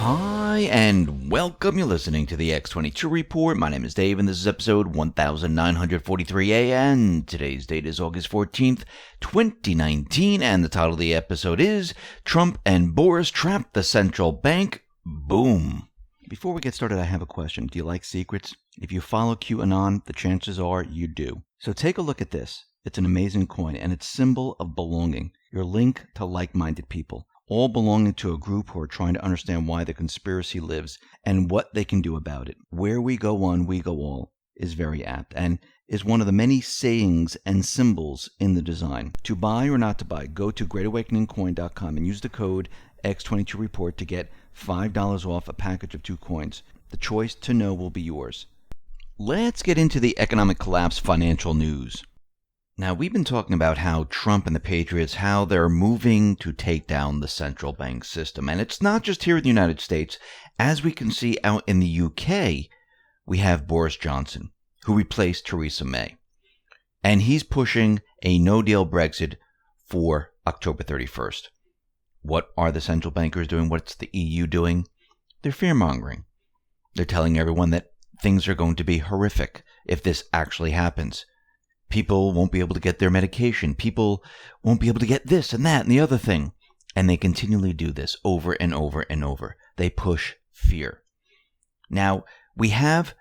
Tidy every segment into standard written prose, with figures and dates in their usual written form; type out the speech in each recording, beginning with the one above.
Hi, and welcome. You're listening to the X22 Report. My name is Dave, and this is episode 1943A, and today's date is August 14th, 2019, and the title of the episode is Trump and Boris Trap the Central Bank. Boom. Before we get started, I have a question. Do you like secrets? If you follow QAnon, the chances are you do. So take a look at this. It's an amazing coin, and it's symbol of belonging, your link to like-minded people, all belonging to a group who are trying to understand why the conspiracy lives and what they can do about it. Where we go one, we go all is very apt and is one of the many sayings and symbols in the design. To buy or not to buy, go to greatawakeningcoin.com and use the code X22 Report to get $5 off a package of 2 coins. The choice to know will be yours. Let's get into the economic collapse financial news. Now, we've been talking about how Trump and the Patriots, how they're moving to take down the central bank system. And it's not just here in the United States. As we can see out in the UK, we have Boris Johnson, who replaced Theresa May. And he's pushing a no-deal Brexit for October 31st. What are the central bankers doing? What's the EU doing? They're fear-mongering. They're telling everyone that things are going to be horrific if this actually happens. People won't be able to get their medication. People won't be able to get this and that and the other thing. And they continually do this over and over and over. They push fear. Now, we have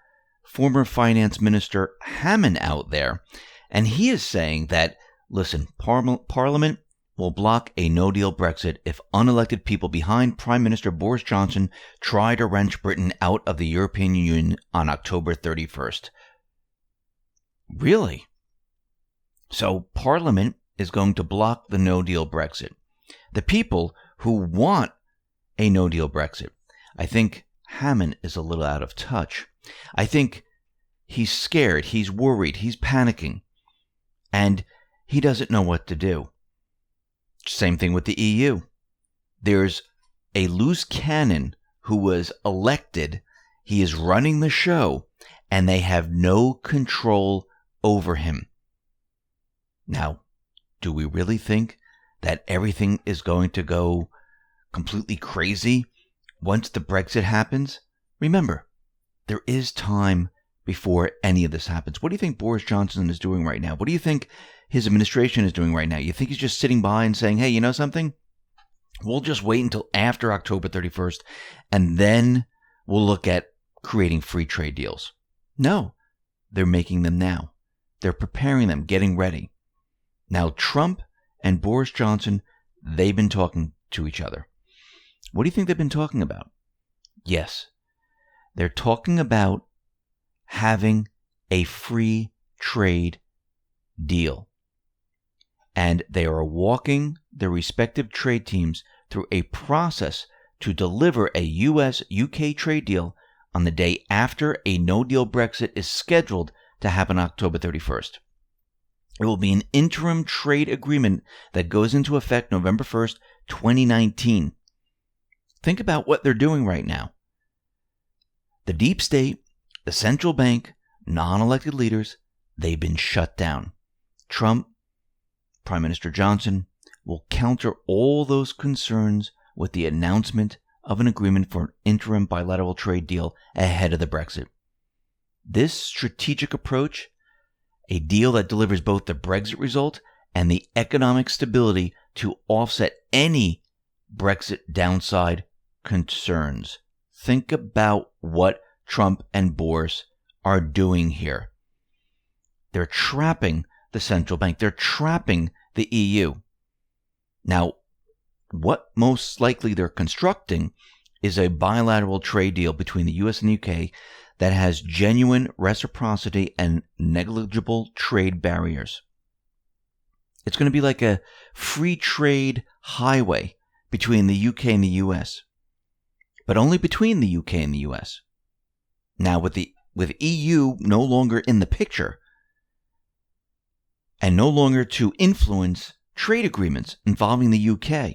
former Finance Minister Hammond out there, and he is saying that, listen, Parliament will block a no-deal Brexit if unelected people behind Prime Minister Boris Johnson try to wrench Britain out of the European Union on October 31st. Really? So Parliament is going to block the no-deal Brexit. The people who want a no-deal Brexit. I think Hammond is a little out of touch. I think he's scared, he's worried, he's panicking, and he doesn't know what to do. Same thing with the EU. There's a loose cannon who was elected. He is running the show, and they have no control over him. Now, do we really think that everything is going to go completely crazy once the Brexit happens? Remember, there is time before any of this happens. What do you think Boris Johnson is doing right now? What do you think his administration is doing right now? You think he's just sitting by and saying, hey, you know something? We'll just wait until after October 31st, and then we'll look at creating free trade deals. No, they're making them now. They're preparing them, getting ready. Now, Trump and Boris Johnson, they've been talking to each other. What do you think they've been talking about? Yes, they're talking about having a free trade deal. And they are walking their respective trade teams through a process to deliver a U.S.-UK trade deal on the day after a no-deal Brexit is scheduled to happen October 31st. It will be an interim trade agreement that goes into effect November 1st, 2019. Think about what they're doing right now. The deep state, the central bank, non-elected leaders, they've been shut down. Trump, Prime Minister Johnson, will counter all those concerns with the announcement of an agreement for an interim bilateral trade deal ahead of the Brexit. This strategic approach, a deal that delivers both the Brexit result and the economic stability to offset any Brexit downside concerns. Think about what Trump and Boris are doing here. They're trapping the central bank. They're trapping the EU. Now, what most likely they're constructing is a bilateral trade deal between the US and the UK that has genuine reciprocity and negligible trade barriers. It's going to be like a free trade highway between the UK and the US, but only between the UK and the US. Now, with EU no longer in the picture and no longer to influence trade agreements involving the UK,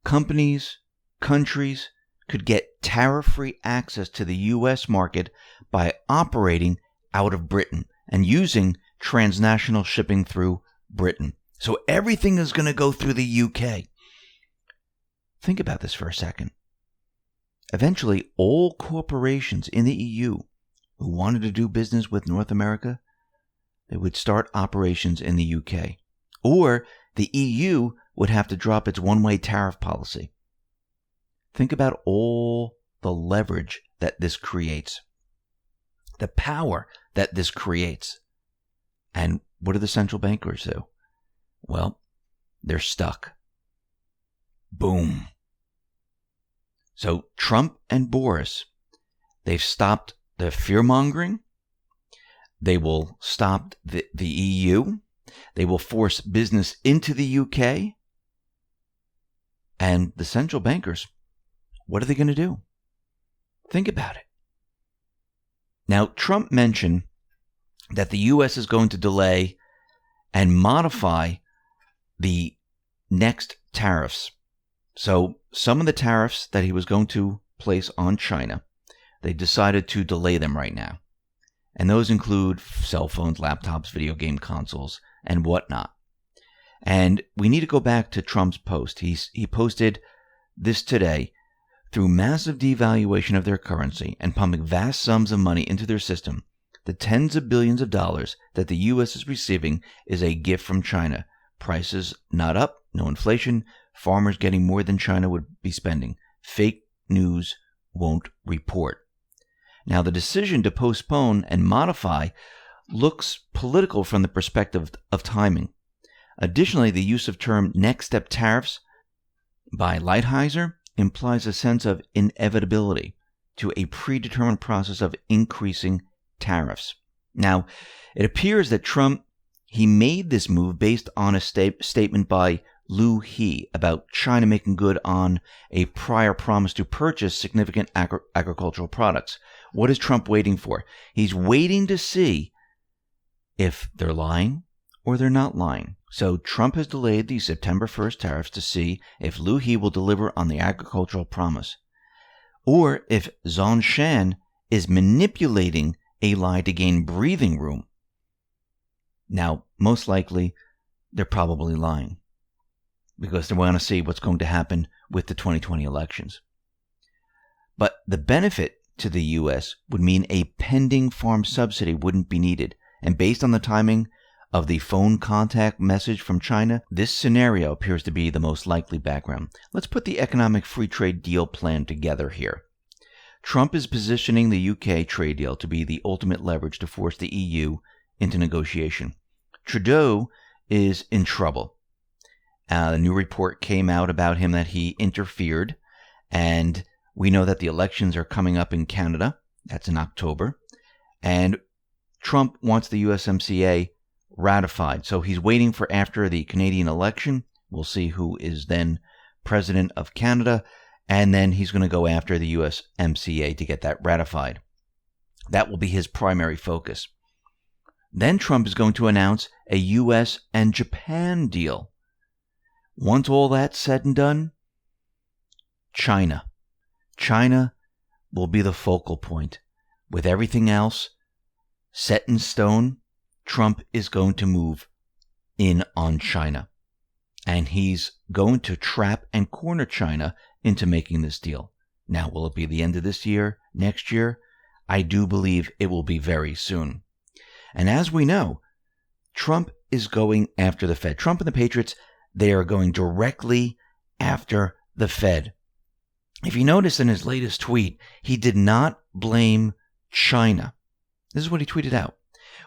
companies, countries could get tariff-free access to the U.S. market by operating out of Britain and using transnational shipping through Britain. So everything is going to go through the UK. Think about this for a second. Eventually, all corporations in the EU who wanted to do business with North America, they would start operations in the UK. Or the EU would have to drop its one-way tariff policy. Think about all the leverage that this creates, the power that this creates. And what do the central bankers do? Well, they're stuck. Boom. So Trump and Boris, they've stopped the fear-mongering. They will stop the EU. They will force business into the UK. And the central bankers, what are they going to do? Think about it. Now, Trump mentioned that the U.S. is going to delay and modify the next tariffs. So some of the tariffs that he was going to place on China, they decided to delay them right now. And those include cell phones, laptops, video game consoles, and whatnot. And we need to go back to Trump's post. He posted this today. Through massive devaluation of their currency and pumping vast sums of money into their system, the tens of billions of dollars that the U.S. is receiving is a gift from China. Prices not up, no inflation, farmers getting more than China would be spending. Fake news won't report. Now, the decision to postpone and modify looks political from the perspective of timing. Additionally, the use of term next step tariffs by Lighthizer implies a sense of inevitability to a predetermined process of increasing tariffs. Now, it appears that Trump, he made this move based on a statement by Liu He about China making good on a prior promise to purchase significant agricultural products. What is Trump waiting for? He's waiting to see if they're lying or they're not lying. So Trump has delayed the September 1st tariffs to see if Liu He will deliver on the agricultural promise, or if Zhongshan is manipulating a lie to gain breathing room. Now, most likely, they're probably lying because they want to see what's going to happen with the 2020 elections. But the benefit to the U.S. would mean a pending farm subsidy wouldn't be needed. And based on the timing of the phone contact message from China, this scenario appears to be the most likely background. Let's put the economic free trade deal plan together here. Trump is positioning the UK trade deal to be the ultimate leverage to force the EU into negotiation. Trudeau is in trouble. A new report came out about him that he interfered, and we know that the elections are coming up in Canada. That's in October. And Trump wants the USMCA ratified. So he's waiting for after the Canadian election. We'll see who is then president of Canada. And then he's going to go after the USMCA to get that ratified. That will be his primary focus. Then Trump is going to announce a US and Japan deal. Once all that's said and done, China will be the focal point. With everything else set in stone, Trump is going to move in on China. And he's going to trap and corner China into making this deal. Now, will it be the end of this year, next year? I do believe it will be very soon. And as we know, Trump is going after the Fed. Trump and the Patriots, they are going directly after the Fed. If you notice in his latest tweet, he did not blame China. This is what he tweeted out.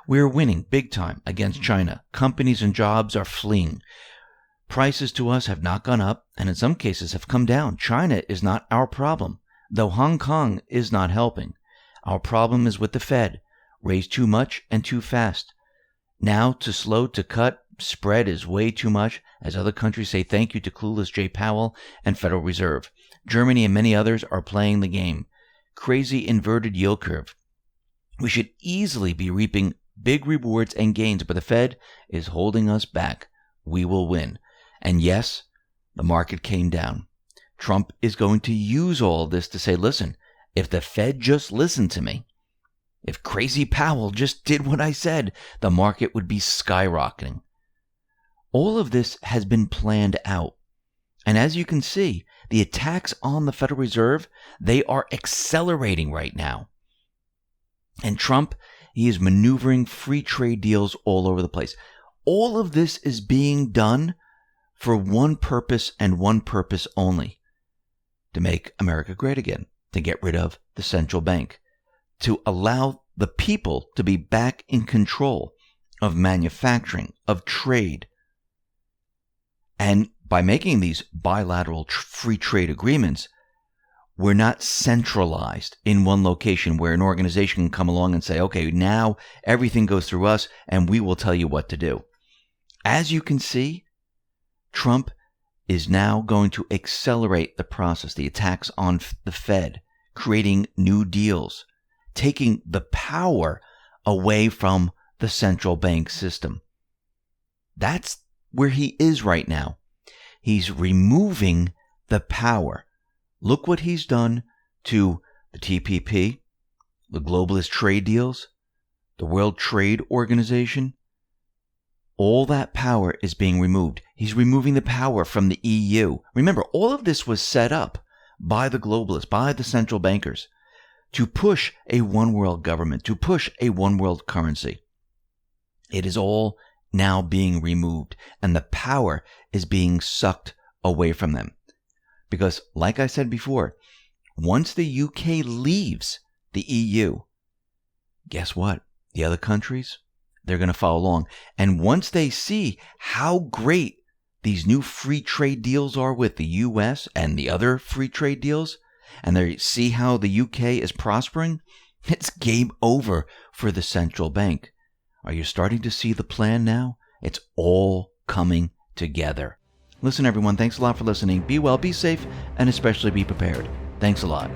We're winning big time against China. Companies and jobs are fleeing. Prices to us have not gone up, and in some cases have come down. China is not our problem, though Hong Kong is not helping. Our problem is with the Fed. Raise too much and too fast. Now to slow to cut, spread is way too much, as other countries say thank you to clueless Jay Powell and Federal Reserve. Germany and many others are playing the game. Crazy inverted yield curve. We should easily be reaping big rewards and gains, but the Fed is holding us back. We will win. And yes, the market came down. Trump is going to use all of this to say, listen, if the Fed just listened to me, if Crazy Powell just did what I said, the market would be skyrocketing. All of this has been planned out. And as you can see, the attacks on the Federal Reserve, they are accelerating right now. And Trump, he is maneuvering free trade deals all over the place. All of this is being done for one purpose and one purpose only: to make America great again, to get rid of the central bank, to allow the people to be back in control of manufacturing, of trade. And by making these bilateral free trade agreements, we're not centralized in one location where an organization can come along and say, okay, now everything goes through us and we will tell you what to do. As you can see, Trump is now going to accelerate the process, the attacks on the Fed, creating new deals, taking the power away from the central bank system. That's where he is right now. He's removing the power. Look what he's done to the TPP, the globalist trade deals, the World Trade Organization. All that power is being removed. He's removing the power from the EU. Remember, all of this was set up by the globalists, by the central bankers, to push a one world government, to push a one world currency. It is all now being removed, and the power is being sucked away from them. Because, like I said before, once the UK leaves the EU, guess what? The other countries, they're going to follow along. And once they see how great these new free trade deals are with the US and the other free trade deals, and they see how the UK is prospering, it's game over for the central bank. Are you starting to see the plan now? It's all coming together. Listen, everyone, thanks a lot for listening. Be well, be safe, and especially be prepared. Thanks a lot.